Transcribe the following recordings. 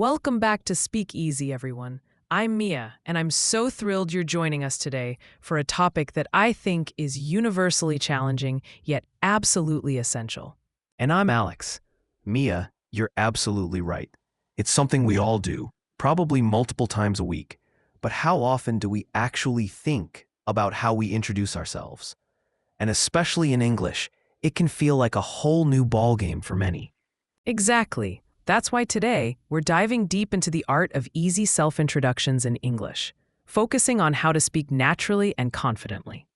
Welcome back to Speak Easy, everyone. I'm Mia, and I'm so thrilled you're joining us today for a topic that I think is universally challenging, yet absolutely essential. And I'm Alex. Mia, you're absolutely right. It's something we all do, probably multiple times a week. But how often do we actually think about how we introduce ourselves? And especially in English, it can feel like a whole new ballgame for many. Exactly. That's why today we're diving deep into the art of easy self-introductions in English, focusing on how to speak naturally and confidently.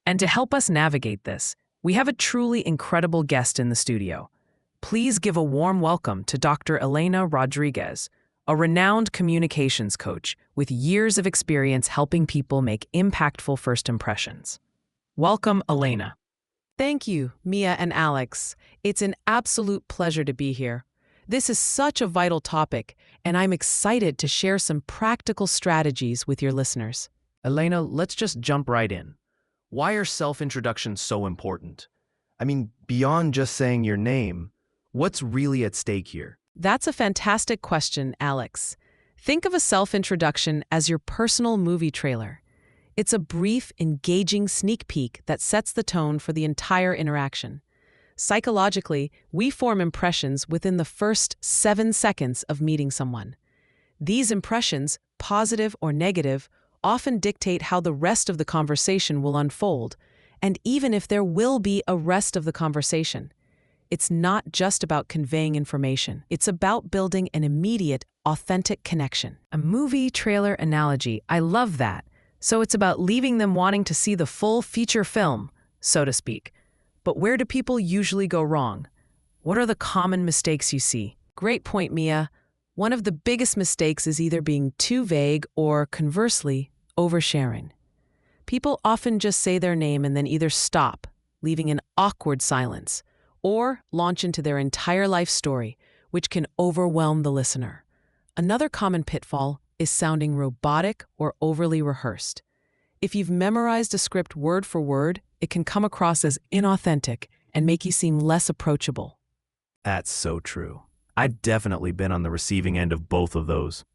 And to help us navigate this, we have a truly incredible guest in the studio. Please give a warm welcome to Dr. Elena Rodriguez, a renowned communications coach with years of experience helping people make impactful first impressions. Welcome, Elena. Thank you, Mia and Alex. It's an absolute pleasure to be here. This is such a vital topic, and I'm excited to share some practical strategies with your listeners. Elena, let's just jump right in. Why are self-introductions so important? I mean, beyond just saying your name, what's really at stake here? That's a fantastic question, Alex. Think of a self-introduction as your personal movie trailer. It's a brief, engaging sneak peek that sets the tone for the entire interaction. Psychologically, we form impressions within the first 7 seconds of meeting someone. These impressions, positive or negative, often dictate how the rest of the conversation will unfold, and even if there will be a rest of the conversation. It's not just about conveying information. It's about building an immediate, authentic connection. A movie trailer analogy, I love that. So it's about leaving them wanting to see the full feature film, so to speak. But where do people usually go wrong? What are the common mistakes you see? Great point, Mia. One of the biggest mistakes is either being too vague or, conversely, oversharing. People often just say their name and then either stop, leaving an awkward silence, or launch into their entire life story, which can overwhelm the listener. Another common pitfall is sounding robotic or overly rehearsed. If you've memorized a script word for word, it can come across as inauthentic and make you seem less approachable. That's so true. I've definitely been on the receiving end of both of those.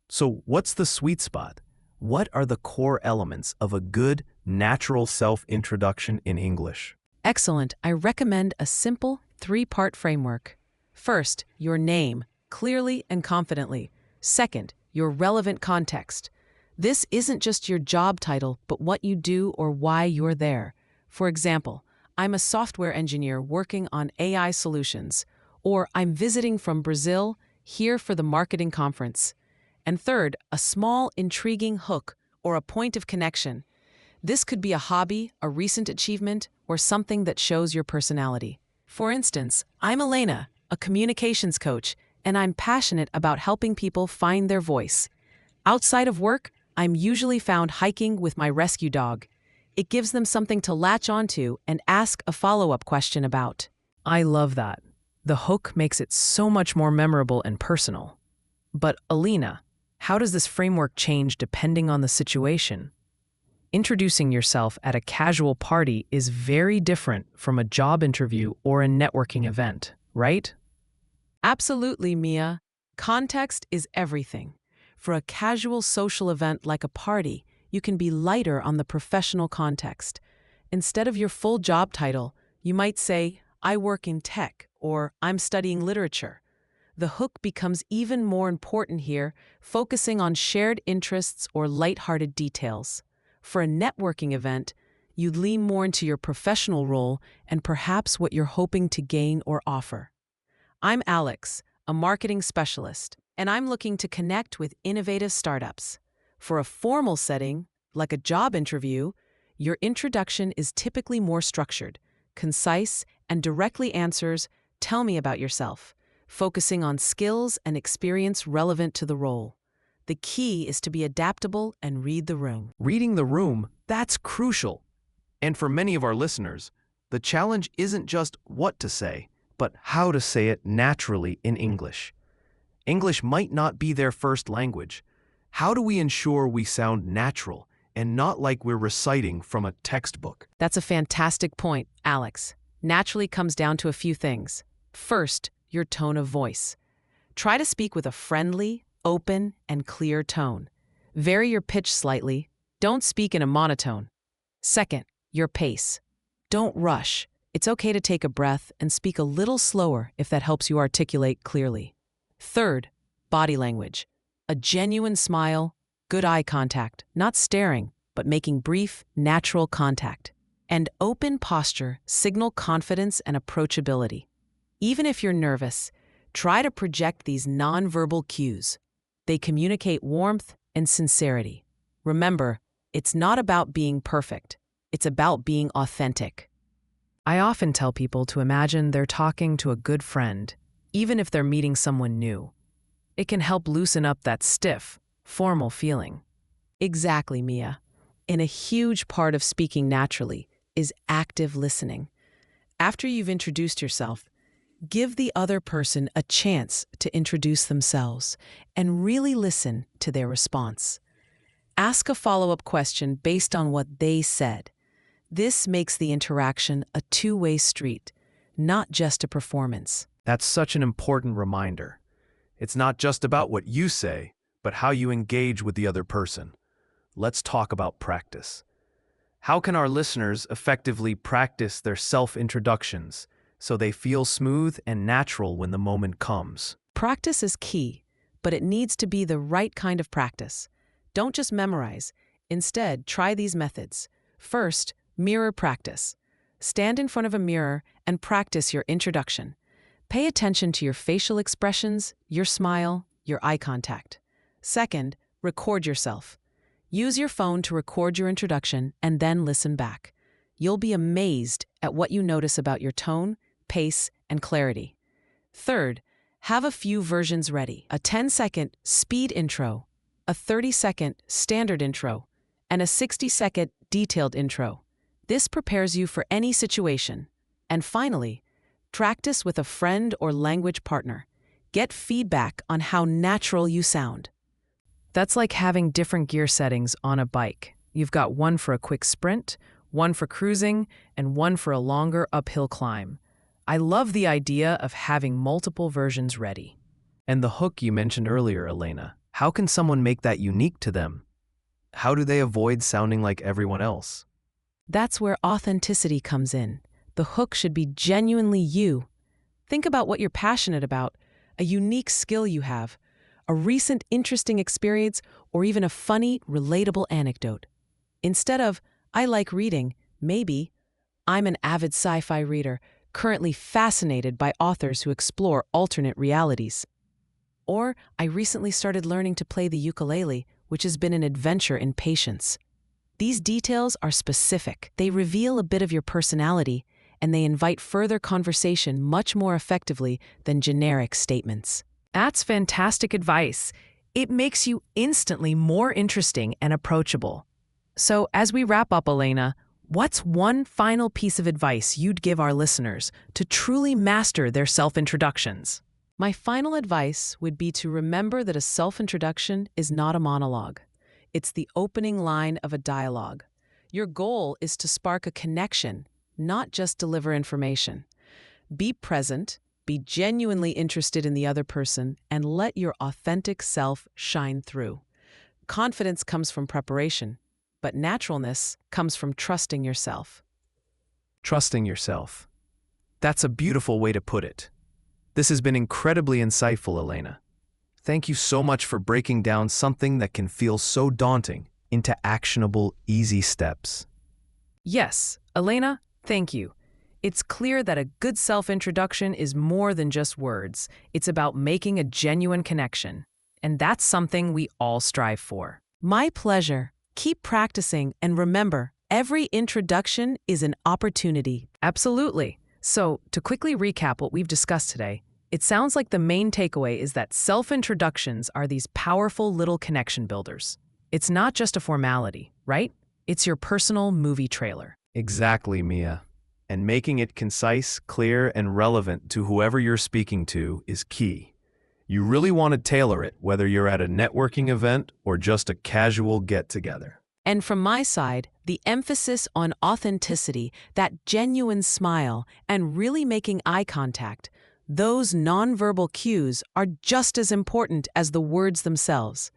So what's the sweet spot? What are the core elements of a good, natural self-introduction in English? Excellent. I recommend a simple 3-part framework. First, your name, clearly and confidently. Second, your relevant context. This isn't just your job title, but what you do or why you're there. For example, I'm a software engineer working on AI solutions, or I'm visiting from Brazil, here for the marketing conference. And third, a small, intriguing hook or a point of connection. This could be a hobby, a recent achievement, or something that shows your personality. For instance, I'm Elena, a communications coach, and I'm passionate about helping people find their voice. Outside of work, I'm usually found hiking with my rescue dog. It gives them something to latch onto and ask a follow-up question about. I love that. The hook makes it so much more memorable and personal. But Elena, how does this framework change depending on the situation? Introducing yourself at a casual party is very different from a job interview or a networking event, right? Absolutely, Mia. Context is everything. For a casual social event like a party, you can be lighter on the professional context. Instead of your full job title, you might say, I work in tech, or I'm studying literature. The hook becomes even more important here, focusing on shared interests or lighthearted details. For a networking event, you lean more into your professional role and perhaps what you're hoping to gain or offer. I'm Alex, a marketing specialist, and I'm looking to connect with innovative startups. For a formal setting, like a job interview, your introduction is typically more structured, concise, and directly answers, "Tell me about yourself," focusing on skills and experience relevant to the role. The key is to be adaptable and read the room. Reading the room, that's crucial. And for many of our listeners, the challenge isn't just what to say, but how to say it naturally in English. English might not be their first language. How do we ensure we sound natural and not like we're reciting from a textbook? That's a fantastic point, Alex. Naturally comes down to a few things. First, your tone of voice. Try to speak with a friendly, open, and clear tone. Vary your pitch slightly. Don't speak in a monotone. Second, your pace. Don't rush. It's okay to take a breath and speak a little slower if that helps you articulate clearly. Third, body language. A genuine smile, good eye contact, not staring, but making brief, natural contact. And open posture signal confidence and approachability. Even if you're nervous, try to project these nonverbal cues. They communicate warmth and sincerity. Remember, it's not about being perfect. It's about being authentic. I often tell people to imagine they're talking to a good friend, even if they're meeting someone new. It can help loosen up that stiff, formal feeling. Exactly, Mia. And a huge part of speaking naturally is active listening. After you've introduced yourself, give the other person a chance to introduce themselves and really listen to their response. Ask a follow-up question based on what they said. This makes the interaction a two-way street, not just a performance. That's such an important reminder. It's not just about what you say, but how you engage with the other person. Let's talk about practice. How can our listeners effectively practice their self-introductions so they feel smooth and natural when the moment comes? Practice is key, but it needs to be the right kind of practice. Don't just memorize. Instead, try these methods. First, mirror practice. Stand in front of a mirror and practice your introduction. Pay attention to your facial expressions, your smile, your eye contact. Second, record yourself. Use your phone to record your introduction and then listen back. You'll be amazed at what you notice about your tone, pace, and clarity. Third, have a few versions ready. A 10-second speed intro, a 30-second standard intro, and a 60-second detailed intro. This prepares you for any situation. And finally, practice with a friend or language partner. Get feedback on how natural you sound. That's like having different gear settings on a bike. You've got one for a quick sprint, one for cruising, and one for a longer uphill climb. I love the idea of having multiple versions ready. And the hook you mentioned earlier, Elena, how can someone make that unique to them? How do they avoid sounding like everyone else? That's where authenticity comes in. The hook should be genuinely you. Think about what you're passionate about, a unique skill you have, a recent interesting experience, or even a funny, relatable anecdote. Instead of, I like reading, maybe, I'm an avid sci-fi reader, currently fascinated by authors who explore alternate realities. Or, I recently started learning to play the ukulele, which has been an adventure in patience. These details are specific. They reveal a bit of your personality, and they invite further conversation much more effectively than generic statements. That's fantastic advice. It makes you instantly more interesting and approachable. So, as we wrap up, Elena, what's one final piece of advice you'd give our listeners to truly master their self-introductions? My final advice would be to remember that a self-introduction is not a monologue. It's the opening line of a dialogue. Your goal is to spark a connection, not just deliver information. Be present, be genuinely interested in the other person, and let your authentic self shine through. Confidence comes from preparation, but naturalness comes from trusting yourself. Trusting yourself. That's a beautiful way to put it. This has been incredibly insightful, Elena. Thank you so much for breaking down something that can feel so daunting into actionable, easy steps. Yes, Elena, thank you. It's clear that a good self-introduction is more than just words. It's about making a genuine connection. And that's something we all strive for. My pleasure. Keep practicing, and remember, every introduction is an opportunity. Absolutely. So, to quickly recap what we've discussed today, it sounds like the main takeaway is that self-introductions are these powerful little connection builders. It's not just a formality, right? It's your personal movie trailer. Exactly, Mia. And making it concise, clear, and relevant to whoever you're speaking to is key. You really want to tailor it, whether you're at a networking event or just a casual get-together. And from my side, the emphasis on authenticity, that genuine smile, and really making eye contact, Those nonverbal cues are just as important as the words themselves.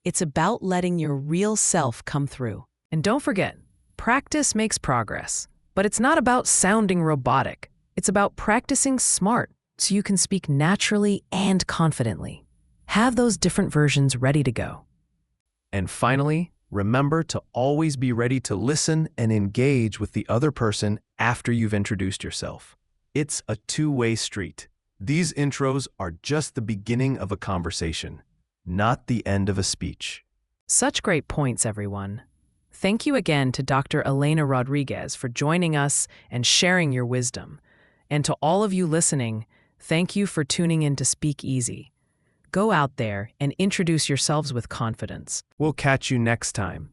It's about letting your real self come through. And don't forget, practice makes progress. But it's not about sounding robotic. It's about practicing smart so you can speak naturally and confidently. Have those different versions ready to go. And finally, remember to always be ready to listen and engage with the other person after you've introduced yourself. It's a two-way street. These intros are just the beginning of a conversation, not the end of a speech. Such great points, everyone. Thank you again to Dr. Elena Rodriguez for joining us and sharing your wisdom. And to all of you listening, thank you for tuning in to Speak Easy. Go out there and introduce yourselves with confidence. We'll catch you next time.